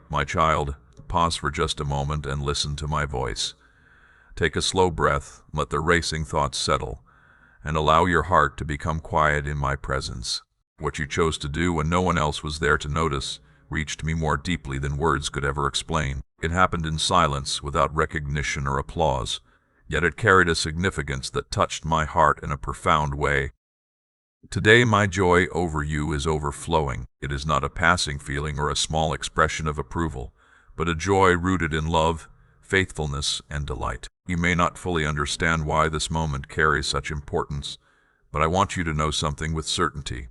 My child, pause for just a moment and listen to my voice. Take a slow breath, let the racing thoughts settle, and allow your heart to become quiet in my presence. What you chose to do when no one else was there to notice reached me more deeply than words could ever explain. It happened in silence, without recognition or applause, yet it carried a significance that touched my heart in a profound way. Today my joy over you is overflowing. It is not a passing feeling or a small expression of approval, but a joy rooted in love, faithfulness, and delight. You may not fully understand why this moment carries such importance, but I want you to know something with certainty.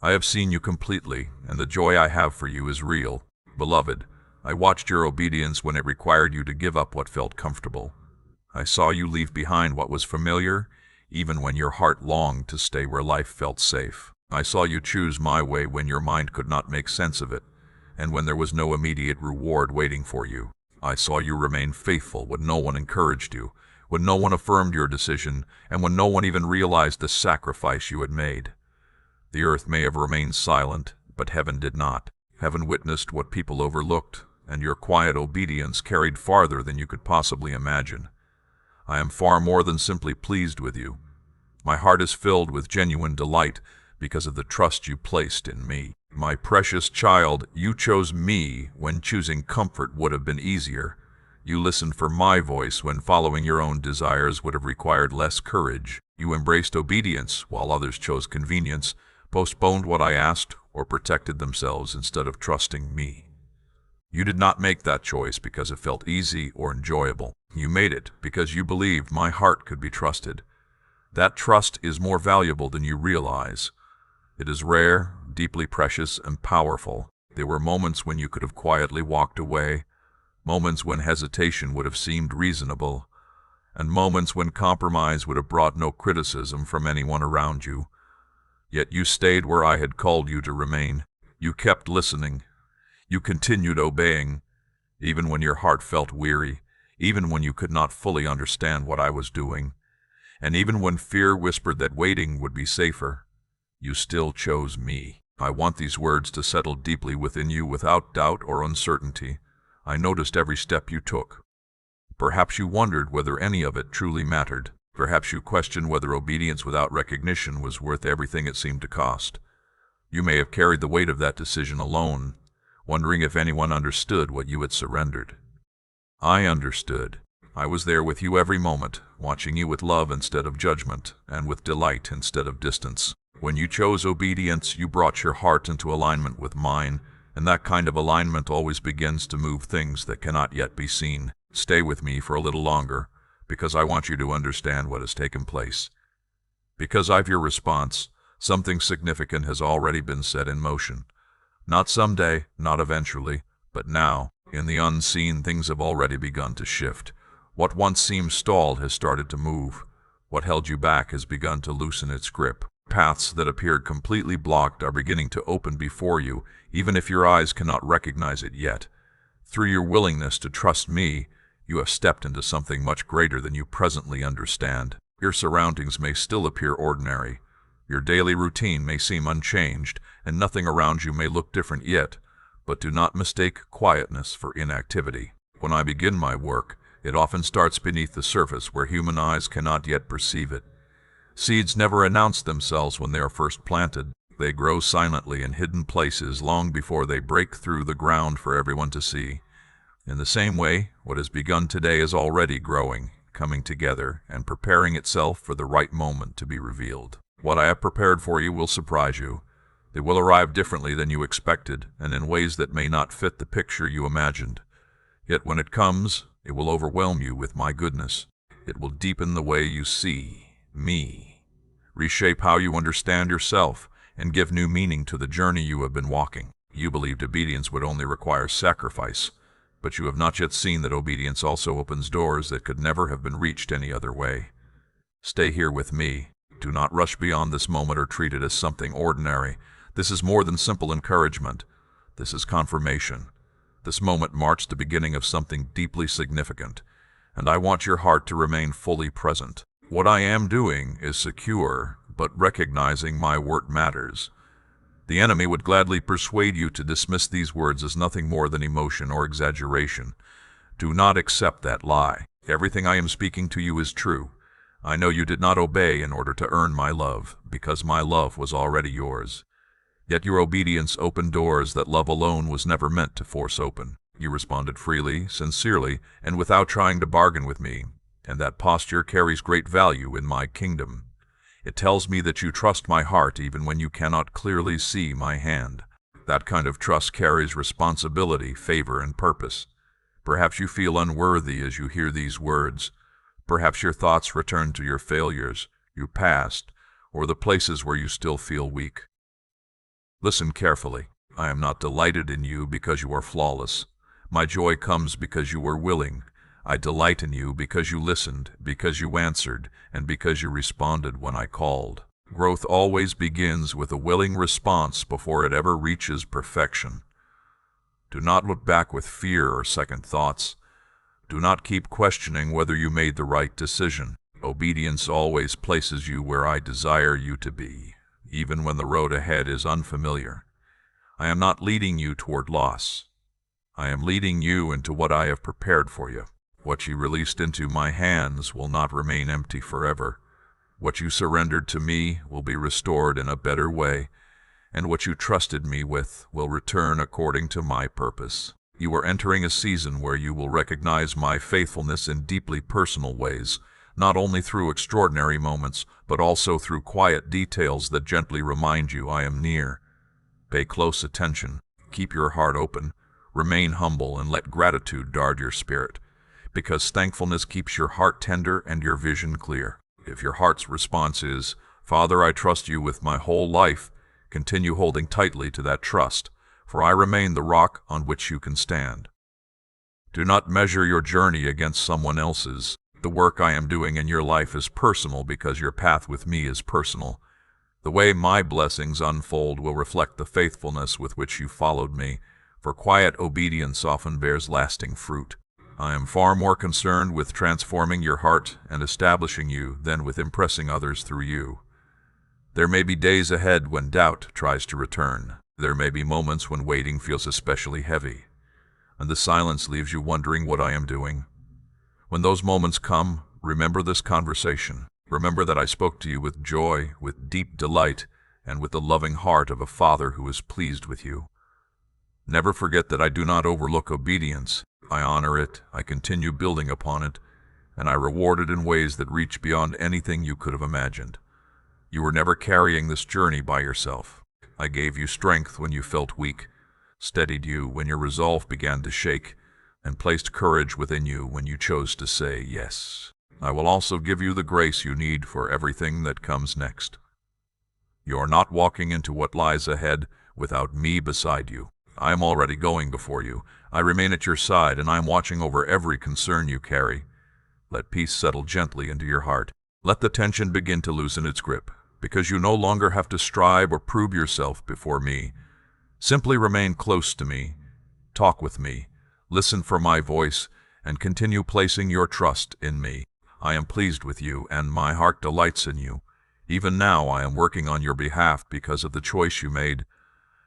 I have seen you completely, and the joy I have for you is real. Beloved, I watched your obedience when it required you to give up what felt comfortable. I saw you leave behind what was familiar, even when your heart longed to stay where life felt safe. I saw you choose my way when your mind could not make sense of it, and when there was no immediate reward waiting for you. I saw you remain faithful when no one encouraged you, when no one affirmed your decision, and when no one even realized the sacrifice you had made. The earth may have remained silent, but heaven did not. Heaven witnessed what people overlooked, and your quiet obedience carried farther than you could possibly imagine. I am far more than simply pleased with you. My heart is filled with genuine delight because of the trust you placed in me. My precious child, you chose me when choosing comfort would have been easier. You listened for my voice when following your own desires would have required less courage. You embraced obedience while others chose convenience, postponed what I asked, or protected themselves instead of trusting me. You did not make that choice because it felt easy or enjoyable. You made it because you believed my heart could be trusted. That trust is more valuable than you realize. It is rare, deeply precious, and powerful. There were moments when you could have quietly walked away, moments when hesitation would have seemed reasonable, and moments when compromise would have brought no criticism from anyone around you. Yet you stayed where I had called you to remain. You kept listening. You continued obeying, even when your heart felt weary, even when you could not fully understand what I was doing, and even when fear whispered that waiting would be safer. You still chose me. I want these words to settle deeply within you without doubt or uncertainty. I noticed every step you took. Perhaps you wondered whether any of it truly mattered. Perhaps you questioned whether obedience without recognition was worth everything it seemed to cost. You may have carried the weight of that decision alone, wondering if anyone understood what you had surrendered. I understood. I was there with you every moment, watching you with love instead of judgment, and with delight instead of distance. When you chose obedience, you brought your heart into alignment with mine, and that kind of alignment always begins to move things that cannot yet be seen. Stay with me for a little longer, because I want you to understand what has taken place. Because of your response, something significant has already been set in motion. Not someday, not eventually, but now. In the unseen, things have already begun to shift. What once seemed stalled has started to move. What held you back has begun to loosen its grip. Paths that appeared completely blocked are beginning to open before you, even if your eyes cannot recognize it yet. Through your willingness to trust me, you have stepped into something much greater than you presently understand. Your surroundings may still appear ordinary. Your daily routine may seem unchanged, and nothing around you may look different yet. But do not mistake quietness for inactivity. When I begin my work, it often starts beneath the surface where human eyes cannot yet perceive it. Seeds never announce themselves when they are first planted. They grow silently in hidden places long before they break through the ground for everyone to see. In the same way, what has begun today is already growing, coming together, and preparing itself for the right moment to be revealed. What I have prepared for you will surprise you. It will arrive differently than you expected, and in ways that may not fit the picture you imagined. Yet when it comes, it will overwhelm you with my goodness. It will deepen the way you see me, reshape how you understand yourself, and give new meaning to the journey you have been walking. You believed obedience would only require sacrifice, but you have not yet seen that obedience also opens doors that could never have been reached any other way. Stay here with me. Do not rush beyond this moment or treat it as something ordinary. This is more than simple encouragement. This is confirmation. This moment marks the beginning of something deeply significant, and I want your heart to remain fully present. What I am doing is secure, but recognizing my word matters. The enemy would gladly persuade you to dismiss these words as nothing more than emotion or exaggeration. Do not accept that lie. Everything I am speaking to you is true. I know you did not obey in order to earn my love, because my love was already yours. Yet your obedience opened doors that love alone was never meant to force open. You responded freely, sincerely, and without trying to bargain with me, and that posture carries great value in my kingdom. It tells me that you trust my heart even when you cannot clearly see my hand. That kind of trust carries responsibility, favor, and purpose. Perhaps you feel unworthy as you hear these words. Perhaps your thoughts return to your failures, your past, or the places where you still feel weak. Listen carefully. I am not delighted in you because you are flawless. My joy comes because you were willing. I delight in you because you listened, because you answered, and because you responded when I called. Growth always begins with a willing response before it ever reaches perfection. Do not look back with fear or second thoughts. Do not keep questioning whether you made the right decision. Obedience always places you where I desire you to be, even when the road ahead is unfamiliar. I am not leading you toward loss. I am leading you into what I have prepared for you. What you released into my hands will not remain empty forever. What you surrendered to me will be restored in a better way, and what you trusted me with will return according to my purpose. You are entering a season where you will recognize my faithfulness in deeply personal ways, not only through extraordinary moments, but also through quiet details that gently remind you I am near. Pay close attention, keep your heart open, remain humble, and let gratitude guard your spirit, because thankfulness keeps your heart tender and your vision clear. If your heart's response is, "Father, I trust you with my whole life," continue holding tightly to that trust, for I remain the rock on which you can stand. Do not measure your journey against someone else's. The work I am doing in your life is personal because your path with me is personal. The way my blessings unfold will reflect the faithfulness with which you followed me, for quiet obedience often bears lasting fruit. I am far more concerned with transforming your heart and establishing you than with impressing others through you. There may be days ahead when doubt tries to return. There may be moments when waiting feels especially heavy, and the silence leaves you wondering what I am doing. When those moments come, remember this conversation. Remember that I spoke to you with joy, with deep delight, and with the loving heart of a father who is pleased with you. Never forget that I do not overlook obedience. I honor it, I continue building upon it, and I reward it in ways that reach beyond anything you could have imagined. You were never carrying this journey by yourself. I gave you strength when you felt weak, steadied you when your resolve began to shake, and placed courage within you when you chose to say yes. I will also give you the grace you need for everything that comes next. You are not walking into what lies ahead without me beside you. I am already going before you. I remain at your side, and I am watching over every concern you carry. Let peace settle gently into your heart. Let the tension begin to loosen its grip, because you no longer have to strive or prove yourself before me. Simply remain close to me, talk with me, listen for my voice, and continue placing your trust in me. I am pleased with you, and my heart delights in you. Even now I am working on your behalf because of the choice you made.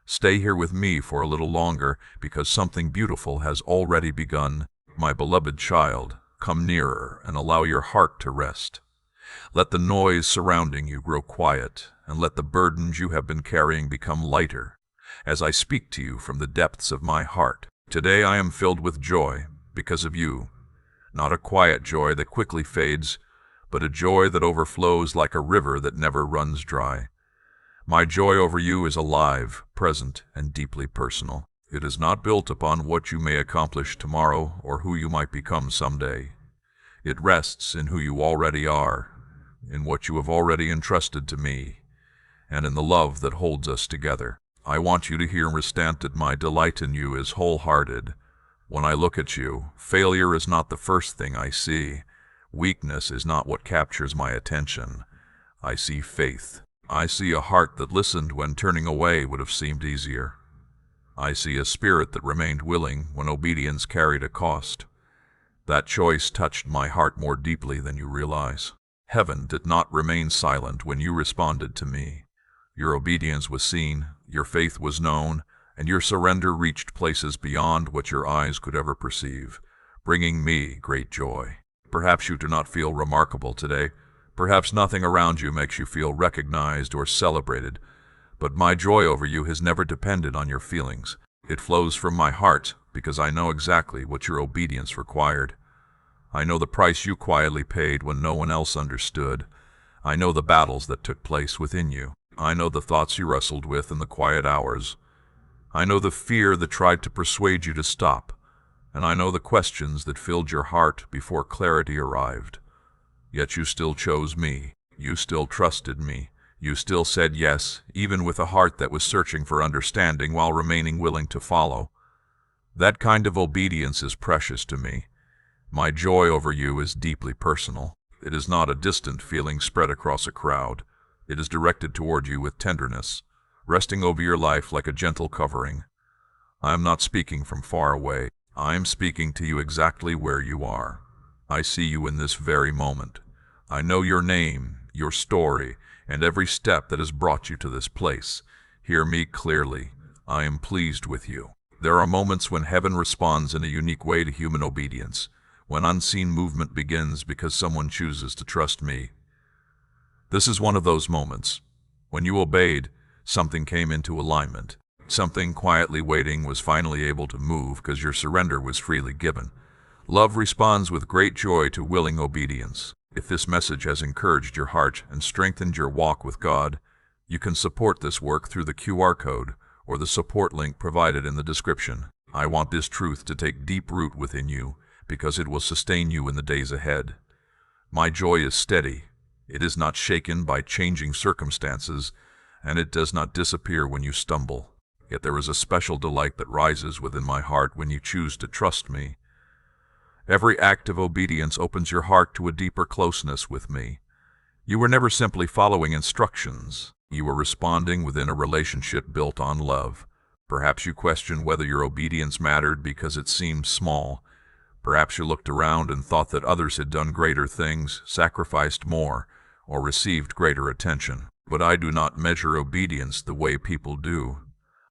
Stay here with me for a little longer, because something beautiful has already begun. My beloved child, come nearer and allow your heart to rest. Let the noise surrounding you grow quiet, and let the burdens you have been carrying become lighter, as I speak to you from the depths of my heart. Today I am filled with joy because of you. Not a quiet joy that quickly fades, but a joy that overflows like a river that never runs dry. My joy over you is alive, present, and deeply personal. It is not built upon what you may accomplish tomorrow or who you might become someday. It rests in who you already are, in what you have already entrusted to me, and in the love that holds us together. I want you to hear and understand that my delight in you is wholehearted. When I look at you, failure is not the first thing I see. Weakness is not what captures my attention. I see faith. I see a heart that listened when turning away would have seemed easier. I see a spirit that remained willing when obedience carried a cost. That choice touched my heart more deeply than you realize. Heaven did not remain silent when you responded to me. Your obedience was seen, Your faith was known, and your surrender reached places beyond what your eyes could ever perceive, bringing me great joy. Perhaps you do not feel remarkable today. Perhaps nothing around you makes you feel recognized or celebrated. But my joy over you has never depended on your feelings. It flows from my heart because I know exactly what your obedience required. I know the price you quietly paid when no one else understood. I know the battles that took place within you. I know the thoughts you wrestled with in the quiet hours. I know the fear that tried to persuade you to stop. And I know the questions that filled your heart before clarity arrived. Yet you still chose me. You still trusted me. You still said yes, even with a heart that was searching for understanding while remaining willing to follow. That kind of obedience is precious to me. My joy over you is deeply personal. It is not a distant feeling spread across a crowd. It is directed toward you with tenderness, resting over your life like a gentle covering. I am not speaking from far away. I am speaking to you exactly where you are. I see you in this very moment. I know your name, your story, and every step that has brought you to this place. Hear me clearly. I am pleased with you. There are moments when heaven responds in a unique way to human obedience, when unseen movement begins because someone chooses to trust me. This is one of those moments. When you obeyed, something came into alignment. Something quietly waiting was finally able to move because your surrender was freely given. Love responds with great joy to willing obedience. If this message has encouraged your heart and strengthened your walk with God, you can support this work through the QR code or the support link provided in the description. I want this truth to take deep root within you because it will sustain you in the days ahead. My joy is steady. It is not shaken by changing circumstances, and it does not disappear when you stumble. Yet there is a special delight that rises within my heart when you choose to trust me. Every act of obedience opens your heart to a deeper closeness with me. You were never simply following instructions. You were responding within a relationship built on love. Perhaps you questioned whether your obedience mattered because it seemed small. Perhaps you looked around and thought that others had done greater things, sacrificed more, or received greater attention. But I do not measure obedience the way people do.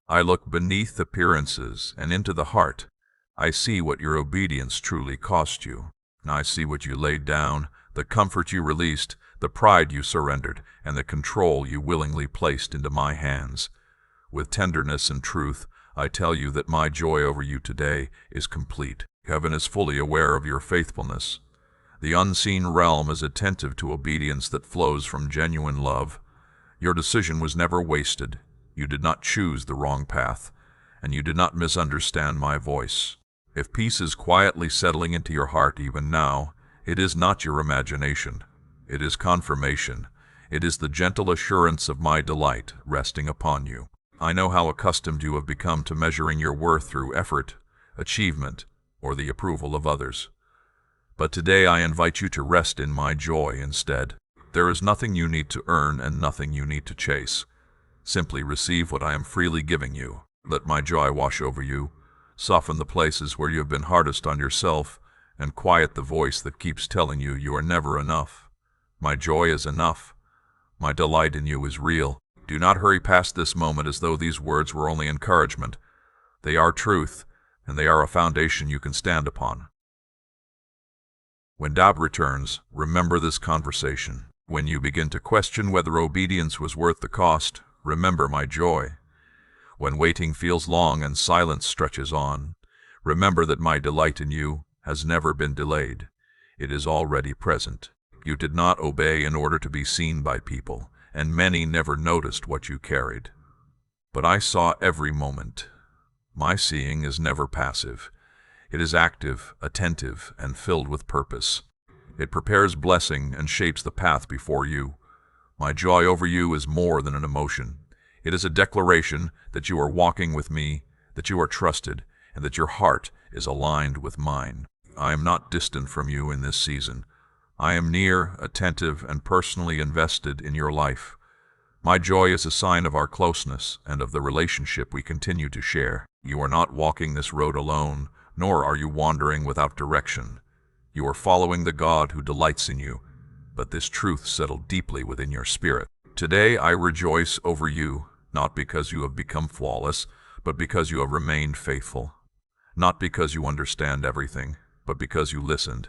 I look beneath appearances and into the heart. I see what your obedience truly cost you. I see what you laid down, the comfort you released, the pride you surrendered, and the control you willingly placed into my hands. With tenderness and truth, I tell you that my joy over you today is complete. Heaven is fully aware of your faithfulness. The unseen realm is attentive to obedience that flows from genuine love. Your decision was never wasted. You did not choose the wrong path, and you did not misunderstand my voice. If peace is quietly settling into your heart even now, it is not your imagination. It is confirmation. It is the gentle assurance of my delight resting upon you. I know how accustomed you have become to measuring your worth through effort, achievement, or the approval of others. But today I invite you to rest in my joy instead. There is nothing you need to earn and nothing you need to chase. Simply receive what I am freely giving you. Let my joy wash over you, soften the places where you have been hardest on yourself, and quiet the voice that keeps telling you you are never enough. My joy is enough. My delight in you is real. Do not hurry past this moment as though these words were only encouragement. They are truth, and they are a foundation you can stand upon. When doubt returns, remember this conversation. When you begin to question whether obedience was worth the cost, remember my joy. When waiting feels long and silence stretches on, remember that my delight in you has never been delayed. It is already present. You did not obey in order to be seen by people, and many never noticed what you carried. But I saw every moment. My seeing is never passive. It is active, attentive, and filled with purpose. It prepares blessing and shapes the path before you. My joy over you is more than an emotion. It is a declaration that you are walking with me, that you are trusted, and that your heart is aligned with mine. I am not distant from you in this season. I am near, attentive, and personally invested in your life. My joy is a sign of our closeness and of the relationship we continue to share. You are not walking this road alone, nor are you wandering without direction. You are following the God who delights in you, but this truth settled deeply within your spirit. Today I rejoice over you. not because you have become flawless, but because you have remained faithful. Not because you understand everything, but because you listened.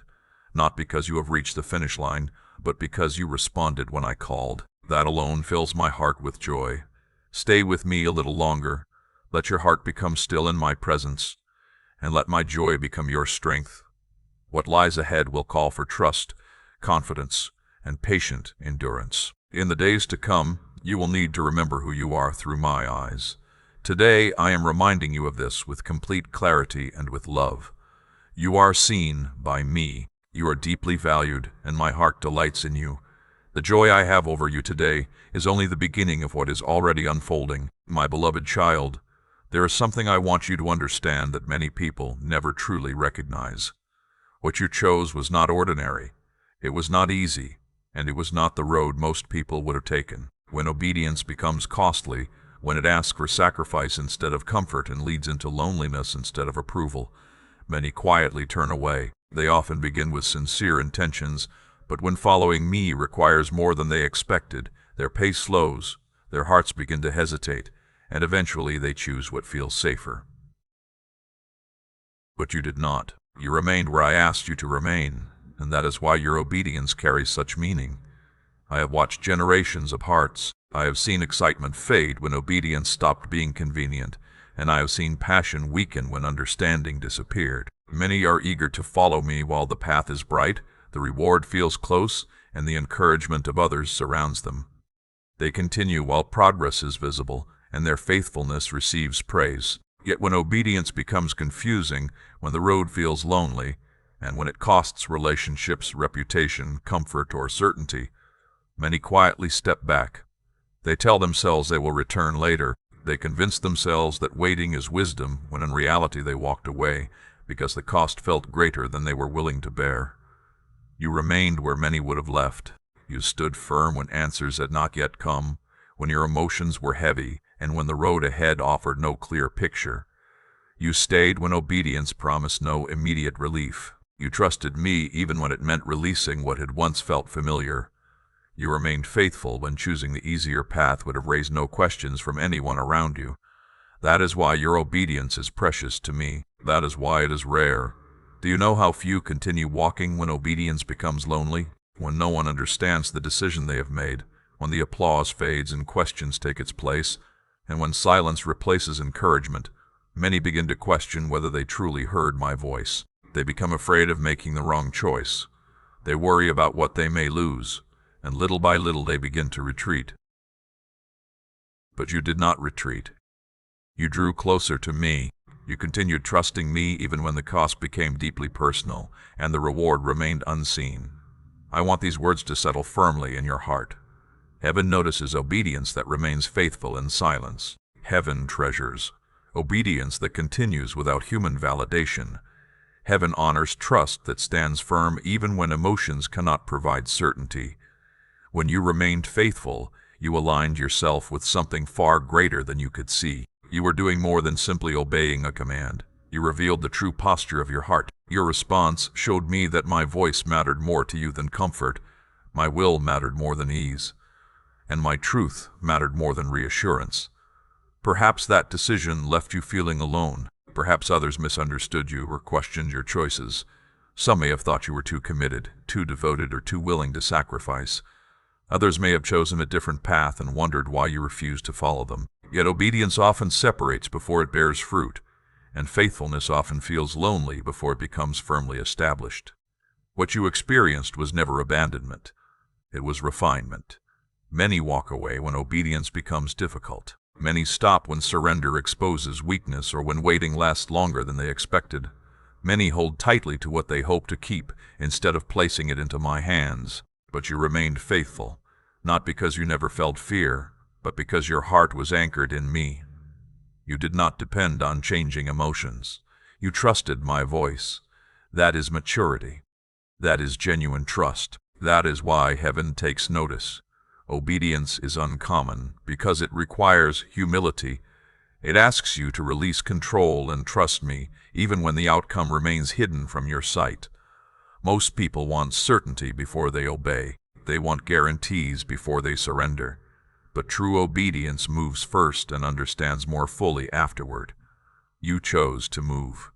Not because you have reached the finish line, but because you responded when I called. That alone fills my heart with joy. Stay with me a little longer. Let your heart become still in my presence, and let my joy become your strength. What lies ahead will call for trust, confidence, and patient endurance. In the days to come, you will need to remember who you are through my eyes. Today, I am reminding you of this with complete clarity and with love. You are seen by me. You are deeply valued, and my heart delights in you. The joy I have over you today is only the beginning of what is already unfolding. My beloved child, there is something I want you to understand that many people never truly recognize. What you chose was not ordinary. It was not easy, and it was not the road most people would have taken. When obedience becomes costly, when it asks for sacrifice instead of comfort and leads into loneliness instead of approval, many quietly turn away. They often begin with sincere intentions, but when following me requires more than they expected, their pace slows, their hearts begin to hesitate, and eventually they choose what feels safer. But you did not. You remained where I asked you to remain, and that is why your obedience carries such meaning. I have watched generations of hearts. I have seen excitement fade when obedience stopped being convenient, and I have seen passion weaken when understanding disappeared. Many are eager to follow me while the path is bright, the reward feels close, and the encouragement of others surrounds them. They continue while progress is visible, and their faithfulness receives praise. Yet when obedience becomes confusing, when the road feels lonely, and when it costs relationships, reputation, comfort, or certainty, many quietly step back. They tell themselves they will return later. They convince themselves that waiting is wisdom, when in reality they walked away because the cost felt greater than they were willing to bear. You remained where many would have left. You stood firm when answers had not yet come, when your emotions were heavy, and when the road ahead offered no clear picture. You stayed when obedience promised no immediate relief. You trusted me even when it meant releasing what had once felt familiar. You remained faithful when choosing the easier path would have raised no questions from anyone around you. That is why your obedience is precious to me. That is why it is rare. Do you know how few continue walking when obedience becomes lonely? When no one understands the decision they have made, when the applause fades and questions take its place, and when silence replaces encouragement, many begin to question whether they truly heard my voice. They become afraid of making the wrong choice. They worry about what they may lose, and little by little they begin to retreat. But you did not retreat. You drew closer to me. You continued trusting me even when the cost became deeply personal, and the reward remained unseen. I want these words to settle firmly in your heart. Heaven notices obedience that remains faithful in silence. Heaven treasures obedience that continues without human validation. Heaven honors trust that stands firm even when emotions cannot provide certainty. When you remained faithful, you aligned yourself with something far greater than you could see. You were doing more than simply obeying a command. You revealed the true posture of your heart. Your response showed me that my voice mattered more to you than comfort, my will mattered more than ease, and my truth mattered more than reassurance. Perhaps that decision left you feeling alone. Perhaps others misunderstood you or questioned your choices. Some may have thought you were too committed, too devoted, or too willing to sacrifice. Others may have chosen a different path and wondered why you refused to follow them. Yet obedience often separates before it bears fruit, and faithfulness often feels lonely before it becomes firmly established. What you experienced was never abandonment. It was refinement. Many walk away when obedience becomes difficult. Many stop when surrender exposes weakness or when waiting lasts longer than they expected. Many hold tightly to what they hope to keep instead of placing it into my hands. But you remained faithful, not because you never felt fear, but because your heart was anchored in me. You did not depend on changing emotions. You trusted my voice. That is maturity. That is genuine trust. That is why heaven takes notice. Obedience is uncommon because it requires humility. It asks you to release control and trust me, even when the outcome remains hidden from your sight. Most people want certainty before they obey. They want guarantees before they surrender. But true obedience moves first and understands more fully afterward. You chose to move.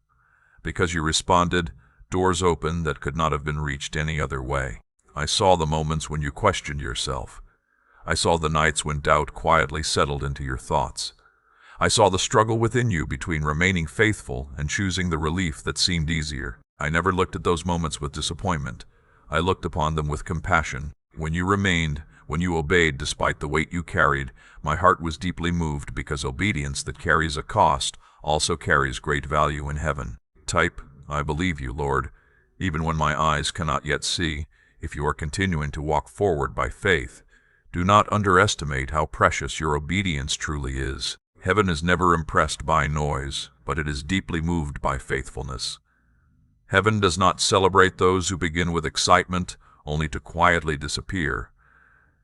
Because you responded, doors opened that could not have been reached any other way. I saw the moments when you questioned yourself. I saw the nights when doubt quietly settled into your thoughts. I saw the struggle within you between remaining faithful and choosing the relief that seemed easier. I never looked at those moments with disappointment. I looked upon them with compassion. When you remained, when you obeyed despite the weight you carried, my heart was deeply moved because obedience that carries a cost also carries great value in heaven. Type, I believe you, Lord, even when my eyes cannot yet see. If you are continuing to walk forward by faith, do not underestimate how precious your obedience truly is. Heaven is never impressed by noise, but it is deeply moved by faithfulness. Heaven does not celebrate those who begin with excitement only to quietly disappear.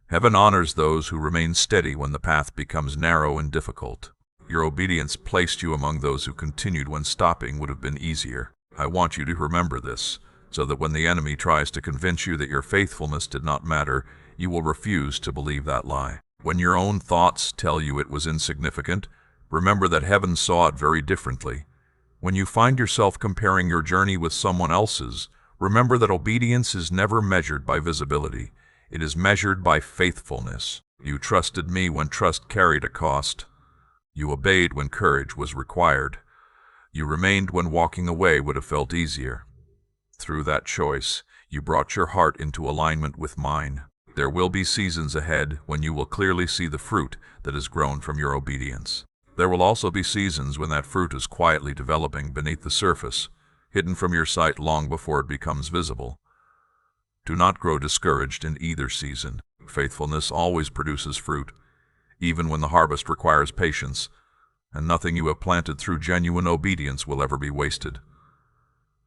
Heaven honors those who remain steady when the path becomes narrow and difficult. Your obedience placed you among those who continued when stopping would have been easier. I want you to remember this, so that when the enemy tries to convince you that your faithfulness did not matter, you will refuse to believe that lie. When your own thoughts tell you it was insignificant, remember that heaven saw it very differently. When you find yourself comparing your journey with someone else's, remember that obedience is never measured by visibility. It is measured by faithfulness. You trusted me when trust carried a cost. You obeyed when courage was required. You remained when walking away would have felt easier. Through that choice, you brought your heart into alignment with mine. There will be seasons ahead when you will clearly see the fruit that has grown from your obedience. There will also be seasons when that fruit is quietly developing beneath the surface, hidden from your sight long before it becomes visible. Do not grow discouraged in either season. Faithfulness always produces fruit, even when the harvest requires patience, and nothing you have planted through genuine obedience will ever be wasted.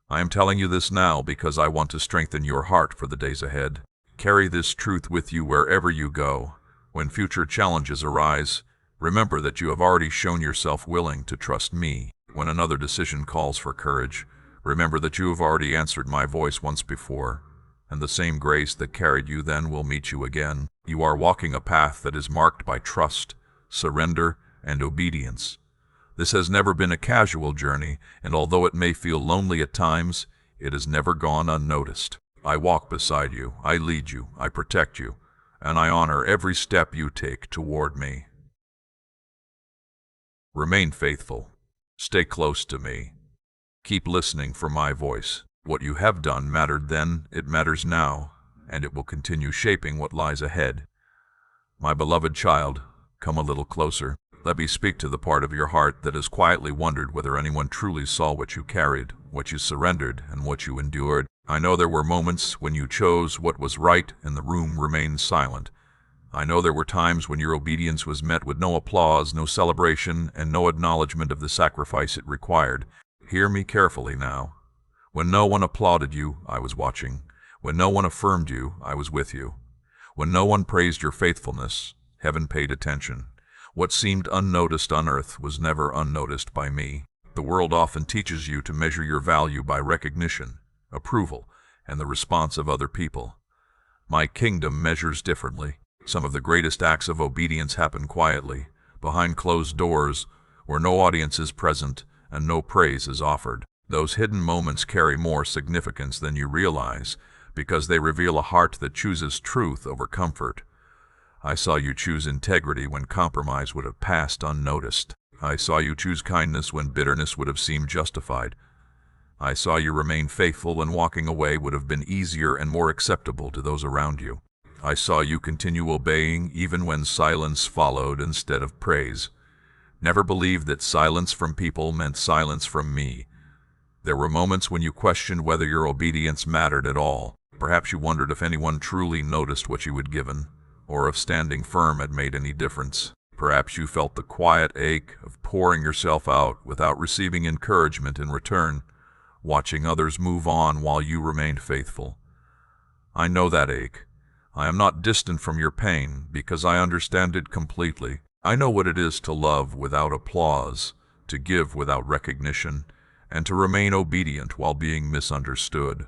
I am telling you this now because I want to strengthen your heart for the days ahead. Carry this truth with you wherever you go. When future challenges arise, remember that you have already shown yourself willing to trust me. When another decision calls for courage, remember that you have already answered my voice once before, and the same grace that carried you then will meet you again. You are walking a path that is marked by trust, surrender, and obedience. This has never been a casual journey, and although it may feel lonely at times, it has never gone unnoticed. I walk beside you, I lead you, I protect you, and I honor every step you take toward me. Remain faithful. Stay close to me. Keep listening for my voice. What you have done mattered then, it matters now, and it will continue shaping what lies ahead. My beloved child, come a little closer. Let me speak to the part of your heart that has quietly wondered whether anyone truly saw what you carried, what you surrendered, and what you endured. I know there were moments when you chose what was right and the room remained silent. I know there were times when your obedience was met with no applause, no celebration, and no acknowledgement of the sacrifice it required. Hear me carefully now. When no one applauded you, I was watching. When no one affirmed you, I was with you. When no one praised your faithfulness, heaven paid attention. What seemed unnoticed on earth was never unnoticed by me. The world often teaches you to measure your value by recognition, approval, and the response of other people. My kingdom measures differently. Some of the greatest acts of obedience happen quietly, behind closed doors, where no audience is present and no praise is offered. Those hidden moments carry more significance than you realize, because they reveal a heart that chooses truth over comfort. I saw you choose integrity when compromise would have passed unnoticed. I saw you choose kindness when bitterness would have seemed justified. I saw you remain faithful when walking away would have been easier and more acceptable to those around you. I saw you continue obeying even when silence followed instead of praise. Never believed that silence from people meant silence from me. There were moments when you questioned whether your obedience mattered at all. Perhaps you wondered if anyone truly noticed what you had given, or if standing firm had made any difference. Perhaps you felt the quiet ache of pouring yourself out without receiving encouragement in return, watching others move on while you remained faithful. I know that ache. I am not distant from your pain because I understand it completely. I know what it is to love without applause, to give without recognition, and to remain obedient while being misunderstood.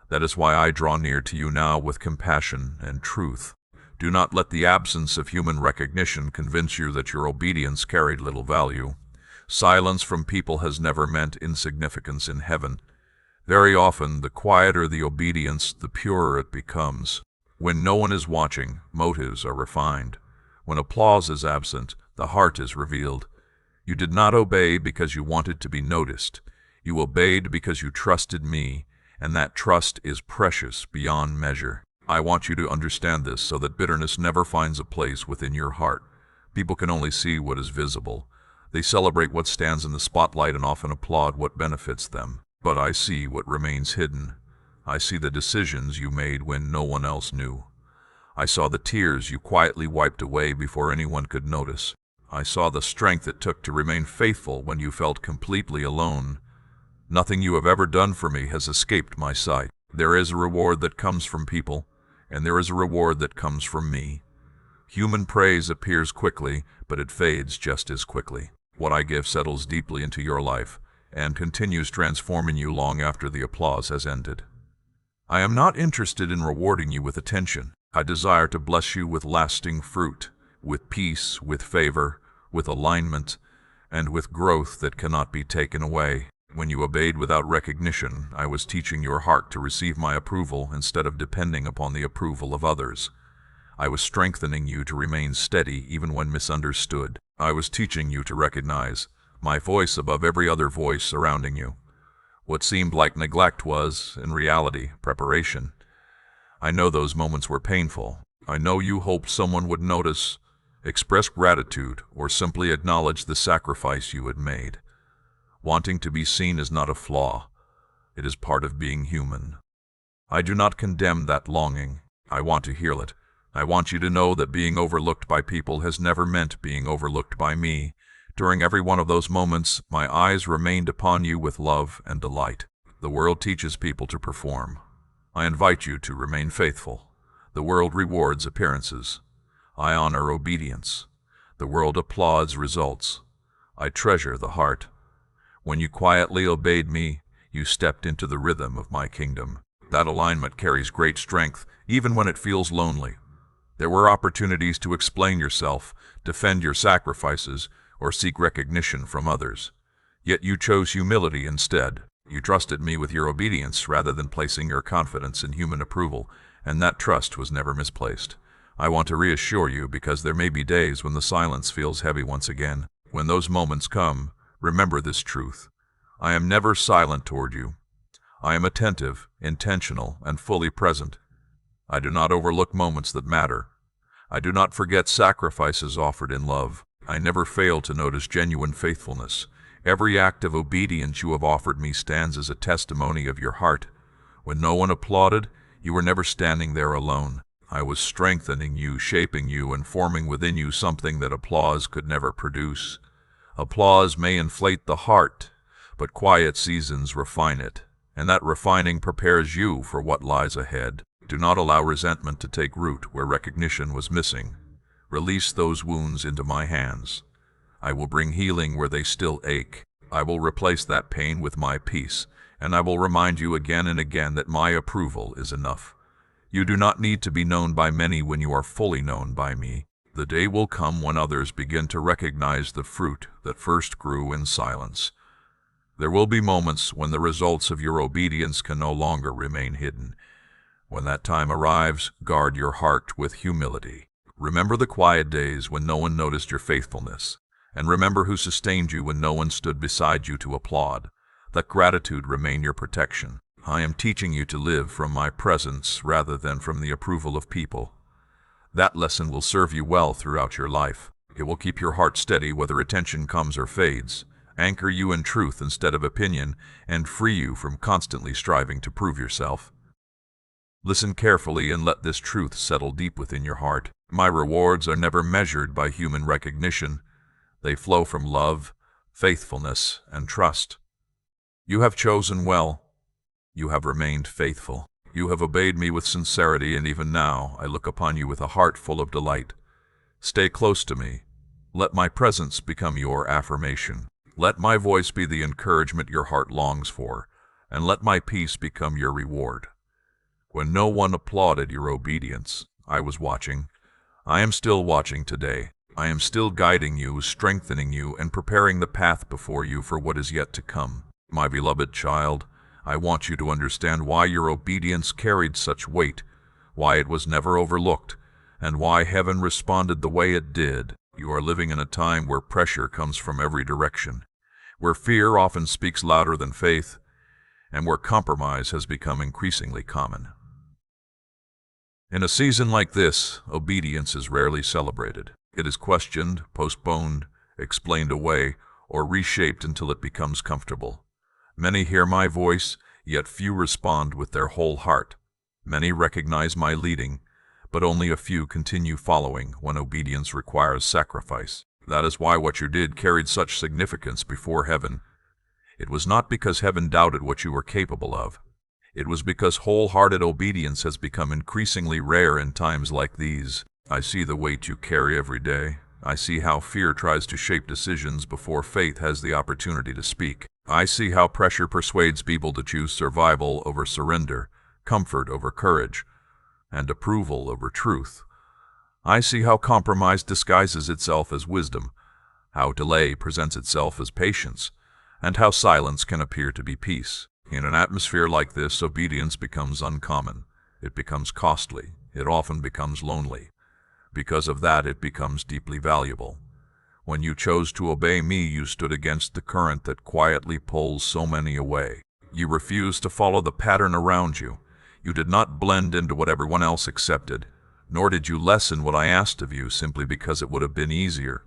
That is why I draw near to you now with compassion and truth. Do not let the absence of human recognition convince you that your obedience carried little value. Silence from people has never meant insignificance in heaven. Very often, the quieter the obedience, the purer it becomes. When no one is watching, motives are refined. When applause is absent, the heart is revealed. You did not obey because you wanted to be noticed. You obeyed because you trusted me, and that trust is precious beyond measure. I want you to understand this so that bitterness never finds a place within your heart. People can only see what is visible. They celebrate what stands in the spotlight and often applaud what benefits them. But I see what remains hidden. I see the decisions you made when no one else knew. I saw the tears you quietly wiped away before anyone could notice. I saw the strength it took to remain faithful when you felt completely alone. Nothing you have ever done for me has escaped my sight. There is a reward that comes from people, and there is a reward that comes from me. Human praise appears quickly, but it fades just as quickly. What I give settles deeply into your life, and continues transforming you long after the applause has ended. I am not interested in rewarding you with attention. I desire to bless you with lasting fruit, with peace, with favor, with alignment, and with growth that cannot be taken away. When you obeyed without recognition, I was teaching your heart to receive my approval instead of depending upon the approval of others. I was strengthening you to remain steady even when misunderstood. I was teaching you to recognize my voice above every other voice surrounding you. What seemed like neglect was, in reality, preparation. I know those moments were painful. I know you hoped someone would notice, express gratitude, or simply acknowledge the sacrifice you had made. Wanting to be seen is not a flaw. It is part of being human. I do not condemn that longing. I want to heal it. I want you to know that being overlooked by people has never meant being overlooked by me. During every one of those moments, my eyes remained upon you with love and delight. The world teaches people to perform. I invite you to remain faithful. The world rewards appearances. I honor obedience. The world applauds results. I treasure the heart. When you quietly obeyed me, you stepped into the rhythm of my kingdom. That alignment carries great strength, even when it feels lonely. There were opportunities to explain yourself, defend your sacrifices, or seek recognition from others. Yet you chose humility instead. You trusted me with your obedience rather than placing your confidence in human approval, and that trust was never misplaced. I want to reassure you because there may be days when the silence feels heavy once again. When those moments come, remember this truth. I am never silent toward you. I am attentive, intentional, and fully present. I do not overlook moments that matter. I do not forget sacrifices offered in love. I never fail to notice genuine faithfulness. Every act of obedience you have offered me stands as a testimony of your heart. When no one applauded, you were never standing there alone. I was strengthening you, shaping you, and forming within you something that applause could never produce. Applause may inflate the heart, but quiet seasons refine it, and that refining prepares you for what lies ahead. Do not allow resentment to take root where recognition was missing. Release those wounds into my hands. I will bring healing where they still ache. I will replace that pain with my peace, and I will remind you again and again that my approval is enough. You do not need to be known by many when you are fully known by me. The day will come when others begin to recognize the fruit that first grew in silence. There will be moments when the results of your obedience can no longer remain hidden. When that time arrives, guard your heart with humility. Remember the quiet days when no one noticed your faithfulness, and remember who sustained you when no one stood beside you to applaud. Let gratitude remain your protection. I am teaching you to live from my presence rather than from the approval of people. That lesson will serve you well throughout your life. It will keep your heart steady whether attention comes or fades, anchor you in truth instead of opinion, and free you from constantly striving to prove yourself. Listen carefully and let this truth settle deep within your heart. My rewards are never measured by human recognition. They flow from love, faithfulness, and trust. You have chosen well. You have remained faithful. You have obeyed me with sincerity, and even now I look upon you with a heart full of delight. Stay close to me. Let my presence become your affirmation. Let my voice be the encouragement your heart longs for, and let my peace become your reward. When no one applauded your obedience, I was watching. I am still watching today. I am still guiding you, strengthening you, and preparing the path before you for what is yet to come. My beloved child, I want you to understand why your obedience carried such weight, why it was never overlooked, and why heaven responded the way it did. You are living in a time where pressure comes from every direction, where fear often speaks louder than faith, and where compromise has become increasingly common. In a season like this, obedience is rarely celebrated. It is questioned, postponed, explained away, or reshaped until it becomes comfortable. Many hear my voice, yet few respond with their whole heart. Many recognize my leading, but only a few continue following when obedience requires sacrifice. That is why what you did carried such significance before heaven. It was not because heaven doubted what you were capable of. It was because wholehearted obedience has become increasingly rare in times like these. I see the weight you carry every day. I see how fear tries to shape decisions before faith has the opportunity to speak. I see how pressure persuades people to choose survival over surrender, comfort over courage, and approval over truth. I see how compromise disguises itself as wisdom, how delay presents itself as patience, and how silence can appear to be peace. In an atmosphere like this, obedience becomes uncommon. It becomes costly. It often becomes lonely. Because of that, it becomes deeply valuable. When you chose to obey me, you stood against the current that quietly pulls so many away. You refused to follow the pattern around you. You did not blend into what everyone else accepted, nor did you lessen what I asked of you simply because it would have been easier.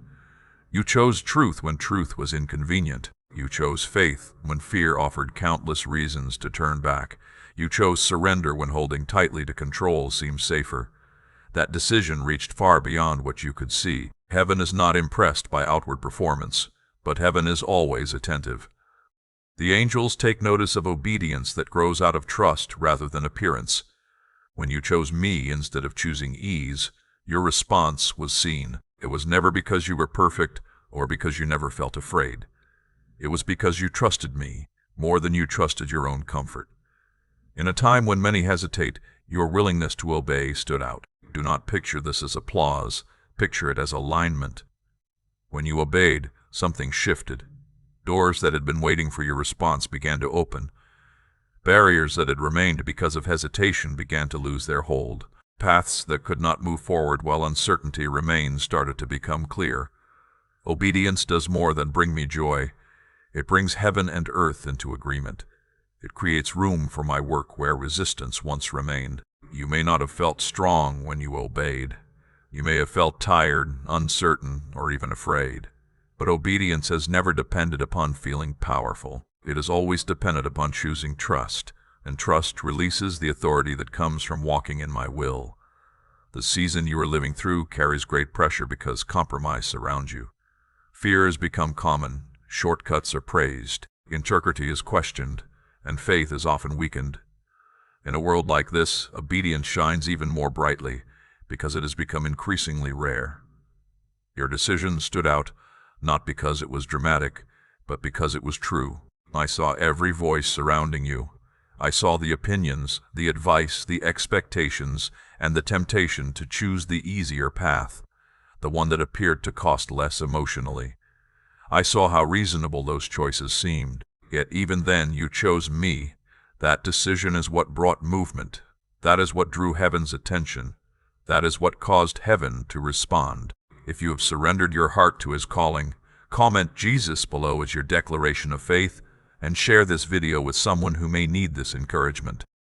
You chose truth when truth was inconvenient. You chose faith when fear offered countless reasons to turn back. You chose surrender when holding tightly to control seemed safer. That decision reached far beyond what you could see. Heaven is not impressed by outward performance, but heaven is always attentive. The angels take notice of obedience that grows out of trust rather than appearance. When you chose me instead of choosing ease, your response was seen. It was never because you were perfect or because you never felt afraid. It was because you trusted me more than you trusted your own comfort. In a time when many hesitate, your willingness to obey stood out. Do not picture this as applause. Picture it as alignment. When you obeyed, something shifted. Doors that had been waiting for your response began to open. Barriers that had remained because of hesitation began to lose their hold. Paths that could not move forward while uncertainty remained started to become clear. Obedience does more than bring me joy. It brings heaven and earth into agreement. It creates room for my work where resistance once remained. You may not have felt strong when you obeyed. You may have felt tired, uncertain, or even afraid. But obedience has never depended upon feeling powerful. It has always depended upon choosing trust, and trust releases the authority that comes from walking in my will. The season you are living through carries great pressure because compromise surrounds you. Fear has become common, shortcuts are praised, integrity is questioned, and faith is often weakened. In a world like this, obedience shines even more brightly because it has become increasingly rare. Your decision stood out not because it was dramatic, but because it was true. I saw every voice surrounding you. I saw the opinions, the advice, the expectations, and the temptation to choose the easier path, the one that appeared to cost less emotionally. I saw how reasonable those choices seemed. Yet even then you chose me. That decision is what brought movement. That is what drew heaven's attention. That is what caused heaven to respond. If you have surrendered your heart to his calling, comment Jesus below as your declaration of faith, and share this video with someone who may need this encouragement.